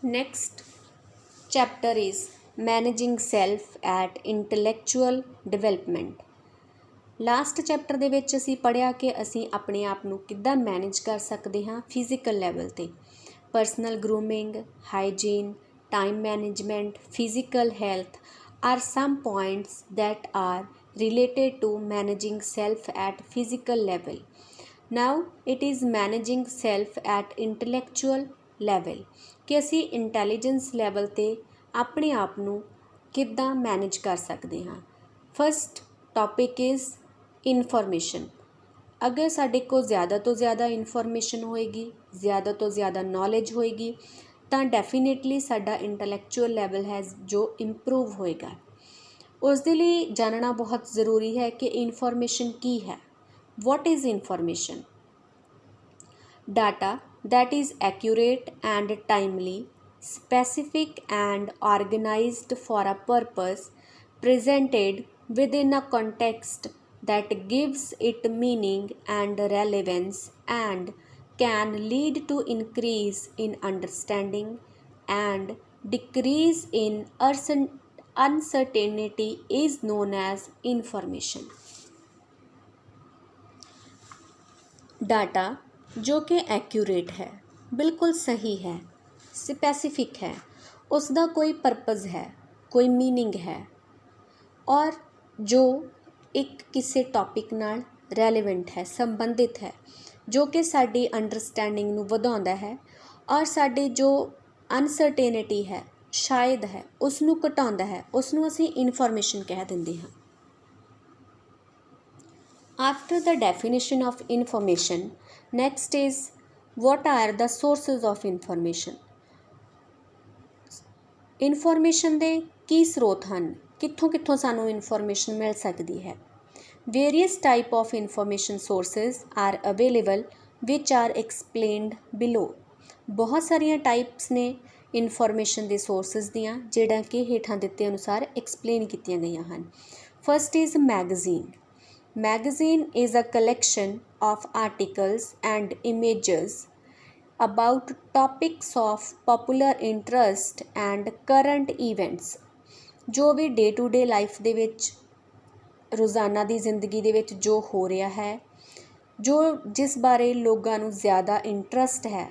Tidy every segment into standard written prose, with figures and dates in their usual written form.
Next chapter is managing self at intellectual development. Last chapter ਦੇ ਵਿੱਚ ਅਸੀਂ ਪੜ੍ਹਿਆ ਕਿ ਅਸੀਂ ਆਪਣੇ ਆਪ ਨੂੰ ਕਿੱਦਾਂ ਮੈਨੇਜ ਕਰ ਸਕਦੇ ਹਾਂ ਫਿਜ਼ੀਕਲ ਲੈਵਲ 'ਤੇ। Personal grooming, hygiene, time management, physical health are some points that are related to managing self at physical level. Now it is managing self at intellectual level ਕਿ ਅਸੀਂ ਇੰਟੈਲੀਜੈਂਸ ਲੈਵਲ 'ਤੇ ਆਪਣੇ ਆਪ ਨੂੰ ਕਿੱਦਾਂ manage ਕਰ ਸਕਦੇ ਹਾਂ। First topic is information. ਅਗਰ ਸਾਡੇ ਕੋਲ ਜ਼ਿਆਦਾ ਤੋਂ ਜ਼ਿਆਦਾ ਇਨਫੋਰਮੇਸ਼ਨ ਹੋਏਗੀ, ਜ਼ਿਆਦਾ ਤੋਂ ਜ਼ਿਆਦਾ ਨੌਲੇਜ ਹੋਏਗੀ ਤਾਂ ਡੈਫੀਨੇਟਲੀ ਸਾਡਾ ਇੰਟੈਲੈਕਚੁਅਲ ਲੈਵਲ ਹੈ ਜੋ ਇੰਪਰੂਵ ਹੋਏਗਾ। ਉਸ ਦੇ ਲਈ ਜਾਣਨਾ ਬਹੁਤ ਜ਼ਰੂਰੀ ਹੈ ਕਿ ਇਨਫੋਰਮੇਸ਼ਨ ਕੀ ਹੈ। What is information? Data that is accurate and timely, specific and organized for a purpose, presented within a context that gives it meaning and relevance and can lead to increase in understanding and decrease in uncertainty is known as information. Data ਜੋ ਕਿ accurate ਹੈ, ਬਿਲਕੁਲ ਸਹੀ ਹੈ, specific ਹੈ, ਉਸ ਦਾ ਕੋਈ purpose ਹੈ, ਕੋਈ ਮੀਨਿੰਗ ਹੈ ਔਰ ਜੋ ਇੱਕ ਕਿਸੇ ਟੌਪਿਕ ਨਾਲ ਰੈਲੇਵੈਂਟ ਹੈ, ਸੰਬੰਧਿਤ ਹੈ, ਜੋ ਕਿ ਸਾਡੀ ਅੰਡਰਸਟੈਂਡਿੰਗ ਨੂੰ ਵਧਾਉਂਦਾ ਹੈ ਔਰ ਸਾਡੀ ਜੋ ਅਨਸਰਟੇਨਿਟੀ ਹੈ, ਸ਼ਾਇਦ ਹੈ, ਉਸ ਨੂੰ ਘਟਾਉਂਦਾ ਹੈ, ਉਸ ਨੂੰ ਅਸੀਂ ਇਨਫੋਰਮੇਸ਼ਨ ਕਹਿ ਦਿੰਦੇ ਹਾਂ। After the definition of information, next is what are the sources of information? Information ਦੇ ਕੀ ਸਰੋਤ ਹਨ? ਕਿੱਥੋਂ ਸਾਨੂੰ information ਮਿਲ ਸਕਦੀ ਹੈ? Various type of information sources are available which are explained below. ਬਹੁਤ ਸਾਰੀਆਂ ਟਾਈਪਸ ਨੇ ਇਨਫੋਰਮੇਸ਼ਨ ਦੇ ਸੋਰਸਿਸ ਦੀਆਂ ਜਿਹੜਾ ਕਿ ਹੇਠਾਂ ਦਿੱਤੇ ਅਨੁਸਾਰ ਐਕਸਪਲੇਨ ਕੀਤੀਆਂ ਗਈਆਂ ਹਨ। First is magazine. Magazine is a collection of articles and images about topics of popular interest and current events. ਜੋ ਵੀ ਡੇ ਟੂ ਡੇ ਲਾਈਫ ਦੇ ਵਿੱਚ ਰੋਜ਼ਾਨਾ ਦੀ ਜ਼ਿੰਦਗੀ ਦੇ ਵਿੱਚ ਜੋ ਹੋ ਰਿਹਾ ਹੈ, ਜਿਸ ਬਾਰੇ ਲੋਕਾਂ ਨੂੰ ਜ਼ਿਆਦਾ ਇੰਟਰਸਟ ਹੈ,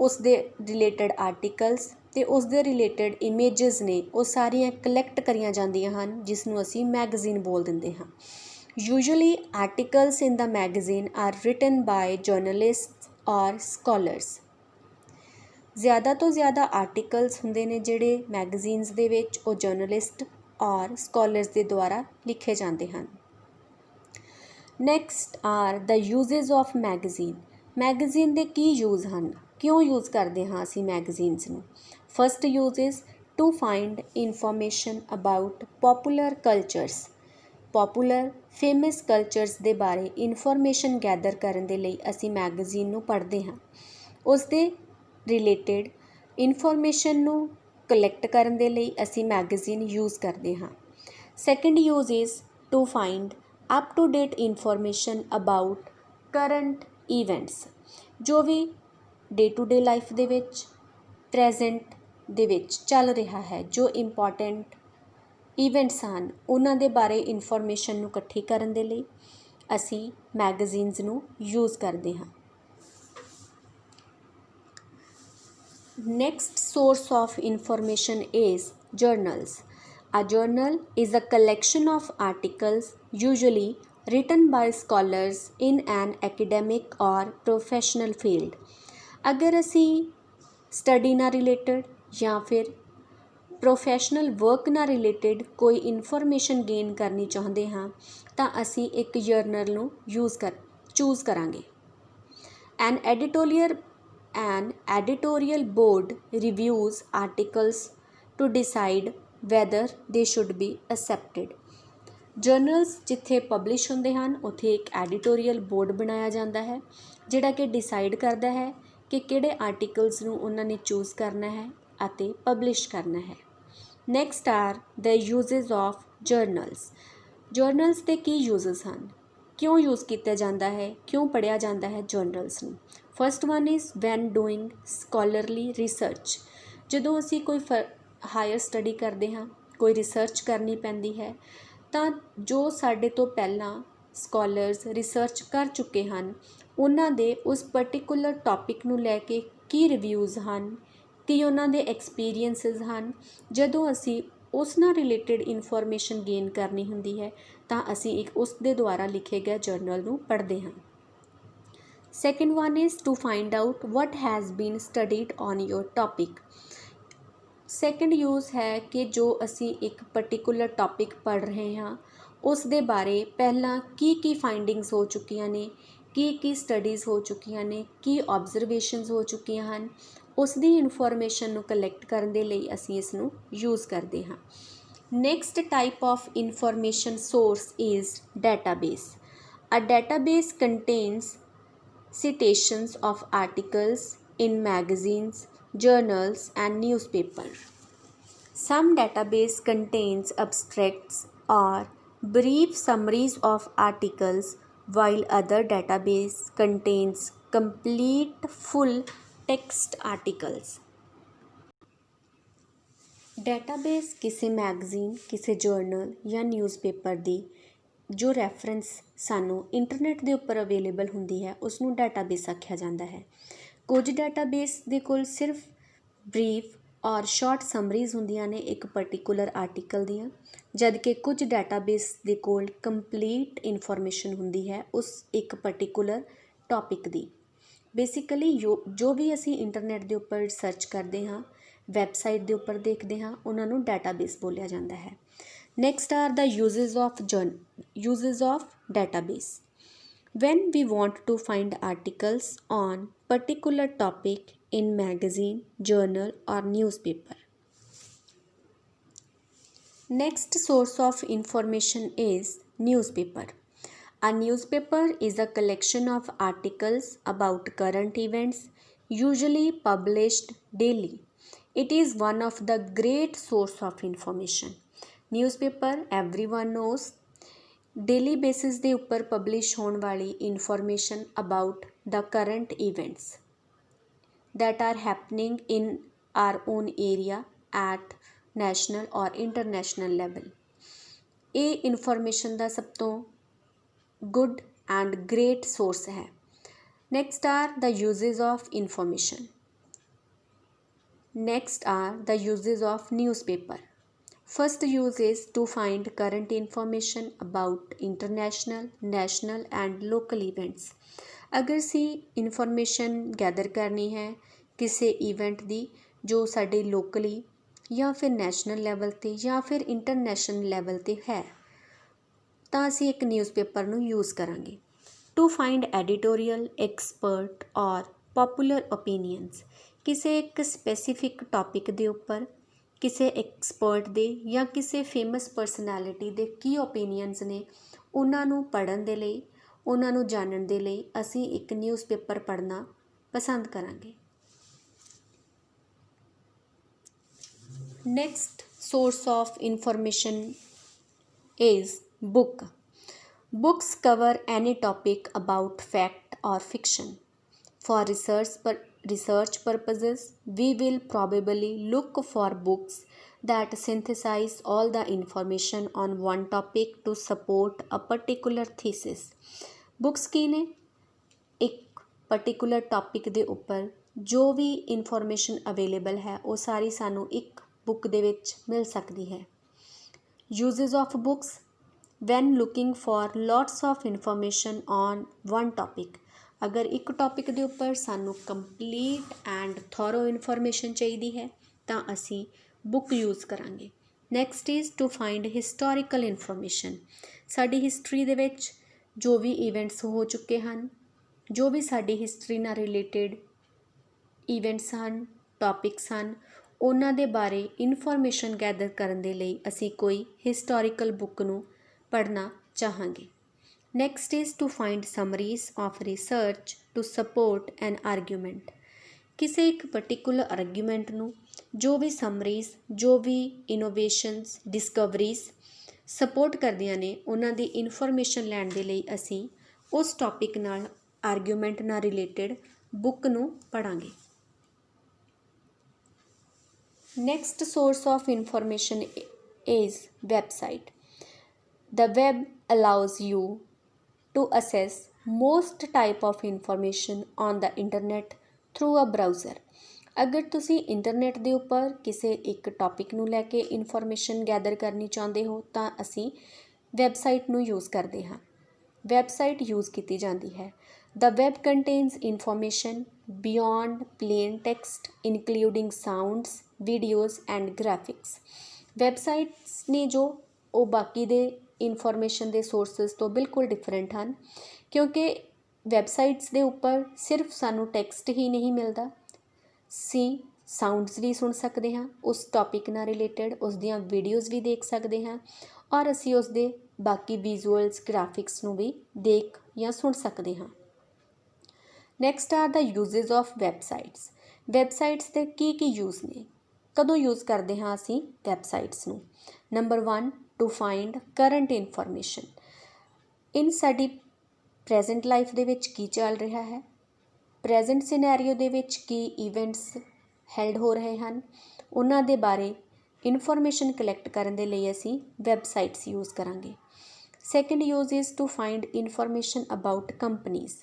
ਉਸ ਦੇ ਰਿਲੇਟਡ ਆਰਟੀਕਲਸ ਅਤੇ ਉਸ ਦੇ ਰਿਲੇਟਡ ਇਮੇਜਸ ਨੇ, ਉਹ ਸਾਰੀਆਂ ਕਲੈਕਟ ਕਰੀਆਂ ਜਾਂਦੀਆਂ ਹਨ ਜਿਸ ਨੂੰ ਅਸੀਂ ਮੈਗਜ਼ੀਨ ਬੋਲ ਦਿੰਦੇ ਹਾਂ। Usually articles in the magazine are written by journalists or scholars. ਜ਼ਿਆਦਾ ਤੋਂ ਜ਼ਿਆਦਾ ਆਰਟੀਕਲਸ ਹੁੰਦੇ ਨੇ ਜਿਹੜੇ ਮੈਗਜ਼ੀਨਸ ਦੇ ਵਿੱਚ, ਉਹ ਜਰਨਲਿਸਟ ਔਰ ਸਕੋਲਰਸ ਦੇ ਦੁਆਰਾ ਲਿਖੇ ਜਾਂਦੇ ਹਨ। Next are the uses of magazine. Magazine ਦੇ ਕੀ ਯੂਜ਼ ਹਨ? ਕਿਉਂ ਯੂਜ਼ ਕਰਦੇ ਹਾਂ ਅਸੀਂ ਮੈਗਜ਼ੀਨਸ ਨੂੰ? First use is to find information about popular cultures. Popular famous cultures ਦੇ ਬਾਰੇ ਇਨਫੋਰਮੇਸ਼ਨ ਗੈਦਰ ਕਰਨ ਦੇ ਲਈ ਅਸੀਂ ਮੈਗਜ਼ੀਨ ਨੂੰ ਪੜ੍ਹਦੇ ਹਾਂ। ਉਸ ਦੇ ਰਿਲੇਟਡ ਇਨਫੋਰਮੇਸ਼ਨ ਨੂੰ ਕਲੈਕਟ ਕਰਨ ਦੇ ਲਈ ਅਸੀਂ ਮੈਗਜ਼ੀਨ ਯੂਜ਼ ਕਰਦੇ ਹਾਂ। Second use is to find up to date information about current events. ਜੋ ਵੀ ਡੇ ਟੂ ਡੇ ਲਾਈਫ ਦੇ ਵਿੱਚ, ਪ੍ਰੈਜ਼ੈਂਟ ਦੇ ਵਿੱਚ ਚੱਲ ਰਿਹਾ ਹੈ, ਜੋ ਇੰਪੋਰਟੈਂਟ ਈਵੈਂਟਸ ਹਨ, ਉਹਨਾਂ ਦੇ ਬਾਰੇ ਇਨਫੋਰਮੇਸ਼ਨ ਨੂੰ ਇਕੱਠੀ ਕਰਨ ਦੇ ਲਈ ਅਸੀਂ ਮੈਗਜ਼ੀਨਸ ਨੂੰ ਯੂਜ਼ ਕਰਦੇ ਹਾਂ। Next source of information is journals. A journal is a collection of articles usually written by scholars in an academic or professional field. ਅਗਰ ਅਸੀਂ ਸਟੱਡੀ ਨਾਲ ਰਿਲੇਟਡ ਜਾਂ ਫਿਰ ਪ੍ਰੋਫੈਸ਼ਨਲ ਵਰਕ ਨਾਲ ਰਿਲੇਟਡ ਕੋਈ ਇਨਫੋਰਮੇਸ਼ਨ ਗੇਨ ਕਰਨੀ ਚਾਹੁੰਦੇ ਹਾਂ ਤਾਂ ਅਸੀਂ ਇੱਕ ਜਰਨਲ ਨੂੰ ਚੂਜ਼ ਕਰਾਂਗੇ। An editorial board reviews articles to decide whether they should be accepted. Journals ਜਿੱਥੇ ਪਬਲਿਸ਼ ਹੁੰਦੇ ਹਨ ਉੱਥੇ ਇੱਕ ਐਡੀਟੋਰੀਅਲ ਬੋਰਡ ਬਣਾਇਆ ਜਾਂਦਾ ਹੈ ਜਿਹੜਾ ਕਿ ਡਿਸਾਈਡ ਕਰਦਾ ਹੈ ਕਿ ਕਿਹੜੇ ਆਰਟੀਕਲਸ ਨੂੰ ਉਹਨਾਂ ਨੇ ਚੂਜ਼ ਕਰਨਾ ਹੈ ਅਤੇ ਪਬਲਿਸ਼ ਕਰਨਾ ਹੈ। Next are the uses of journals. Journals ਦੇ ਕੀ ਯੂਜ਼ਸ ਹਨ? ਕਿਉਂ ਯੂਜ਼ ਕੀਤਾ ਜਾਂਦਾ ਹੈ? ਕਿਉਂ ਪੜ੍ਹਿਆ ਜਾਂਦਾ ਹੈ ਜਰਨਲਸ ਨੂੰ? First one is when doing scholarly research. ਜਦੋਂ ਅਸੀਂ ਕੋਈ ਹਾਇਰ ਸਟੱਡੀ ਕਰਦੇ ਹਾਂ, ਕੋਈ ਰਿਸਰਚ ਕਰਨੀ ਪੈਂਦੀ ਹੈ, ਤਾਂ ਜੋ ਸਾਡੇ ਤੋਂ ਪਹਿਲਾਂ ਸਕਾਲਰਸ ਰਿਸਰਚ ਕਰ ਚੁੱਕੇ ਹਨ, ਉਹਨਾਂ ਦੇ ਉਸ ਪਰਟੀਕੂਲਰ ਟੌਪਿਕ ਨੂੰ ਲੈ ਕੇ ਕੀ ਰਿਵਿਊਜ਼ ਹਨ, ਕੀ ਉਹਨਾਂ ਦੇ ਐਕਸਪੀਰੀਅੰਸਿਸ ਹਨ। ਜਦੋਂ ਅਸੀਂ ਉਸ ਨਾਲ ਰਿਲੇਟਡ ਇਨਫੋਰਮੇਸ਼ਨ ਗੇਨ ਕਰਨੀ ਹੁੰਦੀ ਹੈ ਤਾਂ ਅਸੀਂ ਇੱਕ ਉਸ ਦੇ ਦੁਆਰਾ ਲਿਖੇ ਗਏ ਜਰਨਲ ਨੂੰ ਪੜ੍ਹਦੇ ਹਾਂ। Second one is to find out what has been studied on your topic। Second use ਹੈ ਕਿ ਜੋ ਅਸੀਂ ਇੱਕ ਪਰਟੀਕੂਲਰ ਟੌਪਿਕ ਪੜ੍ਹ ਰਹੇ ਹਾਂ ਉਸ ਦੇ ਬਾਰੇ ਪਹਿਲਾਂ ਕੀ ਫਾਈਂਡਿੰਗਸ ਹੋ ਚੁੱਕੀਆਂ ਨੇ, ਕੀ ਸਟੱਡੀਜ਼ ਹੋ ਚੁੱਕੀਆਂ ਨੇ, ਕੀ ਆਬਜ਼ਰਵੇਸ਼ਨਸ ਹੋ ਚੁੱਕੀਆਂ ਹਨ, ਉਸ ਦੀ ਇਨਫੋਰਮੇਸ਼ਨ ਨੂੰ ਕਲੈਕਟ ਕਰਨ ਦੇ ਲਈ ਅਸੀਂ ਇਸ ਨੂੰ ਯੂਜ਼ ਕਰਦੇ ਹਾਂ। Next type of information source is database. A database contains citations of articles in magazines, journals, and newspaper. Some database contains abstracts or brief summaries of articles, while other database contains complete full text articles. Database ਕਿਸੇ magazine, ਕਿਸੇ general ਜਾਂ newspaper ਦੀ ਜੋ reference ਸਾਨੂੰ internet ਦੇ ਉੱਪਰ available ਹੁੰਦੀ ਹੈ ਉਸ ਨੂੰ ਡਾਟਾਬੇਸ ਆਖਿਆ ਜਾਂਦਾ ਹੈ। ਕੁਝ ਡਾਟਾਬੇਸ ਦੇ ਕੋਲ ਸਿਰਫ ਬਰੀਫ ਔਰ ਸ਼ਾਰਟ ਸਮਰੀਜ਼ ਹੁੰਦੀਆਂ ਨੇ ਇੱਕ ਪਰਟੀਕੂਲਰ ਆਰਟੀਕਲ ਦੀਆਂ, ਜਦ ਕਿ ਕੁਝ ਡਾਟਾਬੇਸ ਦੇ ਕੋਲ ਕੰਪਲੀਟ ਇਨਫੋਰਮੇਸ਼ਨ ਹੁੰਦੀ ਹੈ ਉਸ ਇੱਕ ਪਰਟੀਕੂਲਰ ਟੌਪਿਕ ਦੀ। ਬੇਸਿਕਲੀ ਜੋ ਵੀ ਅਸੀਂ ਇੰਟਰਨੈਟ ਦੇ ਉੱਪਰ ਸਰਚ ਕਰਦੇ ਹਾਂ, ਵੈਬਸਾਈਟ ਦੇ ਉੱਪਰ ਦੇਖਦੇ ਹਾਂ, ਉਹਨਾਂ ਨੂੰ ਡਾਟਾਬੇਸ ਬੋਲਿਆ ਜਾਂਦਾ ਹੈ। Next are the uses of database. When we want to find articles on particular topic in magazine, journal or newspaper. Next source of information is newspaper. A newspaper is a collection of articles about current events, usually published daily. It is one of the great source of information. Newspaper everyone knows daily basis ਦੇ ਉੱਪਰ publish ਹੋਣ ਵਾਲੀ information about the current events that are happening in our own area at national or international level. ਇਹ information ਦਾ ਸਭ ਤੋਂ good and great source ਹੈ। Next are the uses of information. Next are the uses of newspaper. First use is to find current information about international, national and local events. अगर सी information gather करनी है किसी event दी जो साडे locally या फिर national level ते या फिर इंटरनैशनल लैवल ते है ਤਾਂ ਅਸੀਂ ਇੱਕ ਨਿਊਜ਼ਪੇਪਰ ਨੂੰ ਯੂਜ਼ ਕਰਾਂਗੇ। ਟੂ ਫਾਈਂਡ ਐਡੀਟੋਰੀਅਲ, ਐਕਸਪਰਟ ਔਰ ਪੋਪੂਲਰ ਓਪੀਨੀਅਨਸ। ਕਿਸੇ ਇੱਕ ਸਪੈਸੀਫਿਕ ਟੌਪਿਕ ਦੇ ਉੱਪਰ ਕਿਸੇ ਐਕਸਪਰਟ ਦੇ ਜਾਂ ਕਿਸੇ ਫੇਮਸ ਪਰਸਨੈਲਿਟੀ ਦੇ ਕੀ ਓਪੀਨੀਅਨਸ ਨੇ, ਉਹਨਾਂ ਨੂੰ ਪੜ੍ਹਨ ਦੇ ਲਈ, ਉਹਨਾਂ ਨੂੰ ਜਾਣਨ ਦੇ ਲਈ ਅਸੀਂ ਇੱਕ ਨਿਊਜ਼ਪੇਪਰ ਪੜ੍ਹਨਾ ਪਸੰਦ ਕਰਾਂਗੇ। Next source of information is book. Books cover any topic about fact or fiction. For research purposes, we will probably look for books that synthesize all the information on one topic to support a particular thesis. Books ਕੀ ਨੇ? ਇੱਕ particular topic ਦੇ ਉੱਪਰ ਜੋ ਵੀ information available ਹੈ ਉਹ ਸਾਰੀ ਸਾਨੂੰ ਇੱਕ book ਦੇ ਵਿੱਚ ਮਿਲ ਸਕਦੀ ਹੈ। Uses of books. When looking for lots of information on one topic, अगर एक टॉपिक ਦੇ ਉੱਪਰ ਸਾਨੂੰ ਕੰਪਲੀਟ ਐਂਡ ਥੋਰੋ ਇਨਫੋਰਮੇਸ਼ਨ ਚਾਹੀਦੀ ਹੈ ਤਾਂ ਅਸੀਂ ਬੁੱਕ ਯੂਜ਼ ਕਰਾਂਗੇ। Next is to find historical information. ਸਾਡੀ ਹਿਸਟਰੀ ਦੇ ਵਿੱਚ ਜੋ ਵੀ ਇਵੈਂਟਸ ਹੋ ਚੁੱਕੇ ਹਨ, ਜੋ ਵੀ ਸਾਡੀ ਹਿਸਟਰੀ ਨਾਲ ਰਿਲੇਟਡ ਇਵੈਂਟਸ ਹਨ, ਟੌਪਿਕਸ ਹਨ, ਉਹਨਾਂ ਦੇ ਬਾਰੇ ਇਨਫੋਰਮੇਸ਼ਨ ਗੈਦਰ ਕਰਨ ਦੇ ਲਈ ਅਸੀਂ ਕੋਈ ਹਿਸਟੋਰੀਕਲ ਬੁੱਕ ਨੂੰ ਪੜ੍ਹਨਾ ਚਾਹਾਂਗੇ। Next is to find summaries of research to support an argument. ਕਿਸੇ ਇੱਕ ਪਰਟੀਕੂਲਰ ਆਰਗੂਮੈਂਟ ਨੂੰ ਜੋ ਵੀ ਸਮਰੀਜ਼, ਜੋ ਵੀ ਇਨੋਵੇਸ਼ਨਸ, ਡਿਸਕਵਰੀਜ਼ ਸਪੋਰਟ ਕਰਦੀਆਂ ਨੇ, ਉਹਨਾਂ ਦੀ ਇਨਫੋਰਮੇਸ਼ਨ ਲੈਣ ਦੇ ਲਈ ਅਸੀਂ ਉਸ ਟੌਪਿਕ ਨਾਲ, ਆਰਗੂਮੈਂਟ ਨਾਲ ਰਿਲੇਟਡ ਬੁੱਕ ਨੂੰ ਪੜ੍ਹਾਂਗੇ। Next source of information is website. The web allows you to access most type of information on the internet through a browser. ਅਗਰ ਤੁਸੀਂ ਇੰਟਰਨੈਟ ਦੇ ਉੱਪਰ ਕਿਸੇ ਇੱਕ ਟੌਪਿਕ ਨੂੰ ਲੈ ਕੇ ਇਨਫੋਰਮੇਸ਼ਨ ਗੈਦਰ ਕਰਨੀ ਚਾਹੁੰਦੇ ਹੋ ਤਾਂ ਅਸੀਂ ਵੈਬਸਾਈਟ ਨੂੰ ਯੂਜ਼ ਕਰਦੇ ਹਾਂ। ਵੈਬਸਾਈਟ ਯੂਜ਼ ਕੀਤੀ ਜਾਂਦੀ ਹੈ। The web contains information beyond plain text including sounds, videos and graphics. Websites ਨੇ ਜੋ ਉਹ ਬਾਕੀ ਦੇ ਇਨਫੋਰਮੇਸ਼ਨ ਦੇ ਸੋਰਸਿਸ ਤੋਂ ਬਿਲਕੁਲ ਡਿਫਰੈਂਟ ਹਨ, ਕਿਉਂਕਿ ਵੈਬਸਾਈਟਸ ਦੇ ਉੱਪਰ ਸਿਰਫ ਸਾਨੂੰ ਟੈਕਸਟ ਹੀ ਨਹੀਂ ਮਿਲਦਾ, ਅਸੀਂ ਸਾਊਂਡਸ ਵੀ ਸੁਣ ਸਕਦੇ ਹਾਂ, ਉਸ ਟੌਪਿਕ ਨਾਲ ਰਿਲੇਟਡ ਉਸ ਦੀਆਂ ਵੀਡੀਓਜ਼ ਵੀ ਦੇਖ ਸਕਦੇ ਹਾਂ ਔਰ ਅਸੀਂ ਉਸ ਦੇ ਬਾਕੀ ਵਿਜ਼ੂਅਲਸ ਗ੍ਰਾਫਿਕਸ ਨੂੰ ਵੀ ਦੇਖ ਜਾਂ ਸੁਣ ਸਕਦੇ ਹਾਂ। Next are the uses of websites. Websites ਦੇ ਕੀ ਯੂਜ਼ ਨੇ, ਕਦੋਂ ਯੂਜ਼ ਕਰਦੇ ਹਾਂ ਅਸੀਂ ਵੈਬਸਾਈਟਸ ਨੂੰ? Number 1 to find current information. In ਸਾਡੀ ਪ੍ਰੈਜ਼ੈਂਟ ਲਾਈਫ ਦੇ ਵਿੱਚ ਕੀ ਚੱਲ ਰਿਹਾ ਹੈ, ਪ੍ਰੈਜ਼ੈਂਟ ਸਿਨੈਰੀਓ ਦੇ ਵਿੱਚ ਕੀ ਇਵੈਂਟਸ ਹੈਲਡ ਹੋ ਰਹੇ ਹਨ, ਉਹਨਾਂ ਦੇ ਬਾਰੇ ਇਨਫੋਰਮੇਸ਼ਨ ਕਲੈਕਟ ਕਰਨ ਦੇ ਲਈ ਅਸੀਂ ਵੈਬਸਾਈਟਸ ਯੂਜ਼ ਕਰਾਂਗੇ। Second use is to find information about companies.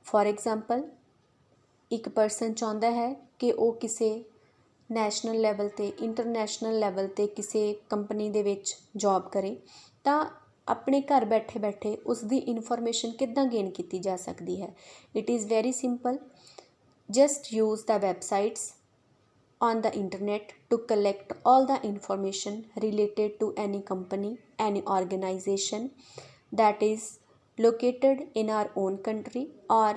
For example, ਇੱਕ ਪਰਸਨ ਚਾਹੁੰਦਾ ਹੈ ਕਿ ਉਹ ਕਿਸੇ ਨੈਸ਼ਨਲ ਲੈਵਲ 'ਤੇ ਇੰਟਰਨੈਸ਼ਨਲ ਲੈਵਲ 'ਤੇ ਕਿਸੇ ਕੰਪਨੀ ਦੇ ਵਿੱਚ ਜੋਬ ਕਰੇ ਤਾਂ ਆਪਣੇ ਘਰ ਬੈਠੇ ਬੈਠੇ ਉਸ ਦੀ ਇਨਫੋਰਮੇਸ਼ਨ ਕਿੱਦਾਂ ਗੇਨ ਕੀਤੀ ਜਾ ਸਕਦੀ ਹੈ? It is very simple, just use the websites on the internet to collect all the information related to any company, any organization that is located in our own country or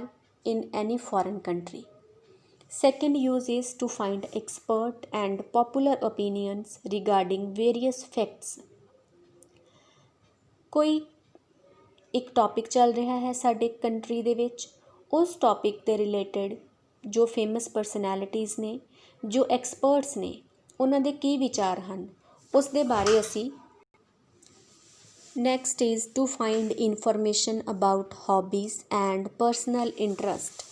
in any foreign country. Second use is to find expert and popular opinions regarding various facts. ਕੋਈ ਇੱਕ topic ਚੱਲ ਰਿਹਾ ਹੈ ਸਾਡੇ country ਦੇ ਵਿੱਚ, ਉਸ topic ਦੇ ਰਿਲੇਟਡ ਜੋ ਫੇਮਸ ਪਰਸਨੈਲਿਟੀਜ਼ ਨੇ, ਜੋ ਐਕਸਪਰਟਸ ਨੇ, ਉਹਨਾਂ ਦੇ ਕੀ ਵਿਚਾਰ ਹਨ, ਉਸ ਦੇ ਬਾਰੇ ਅਸੀਂ। Next is to find information about hobbies and personal interest.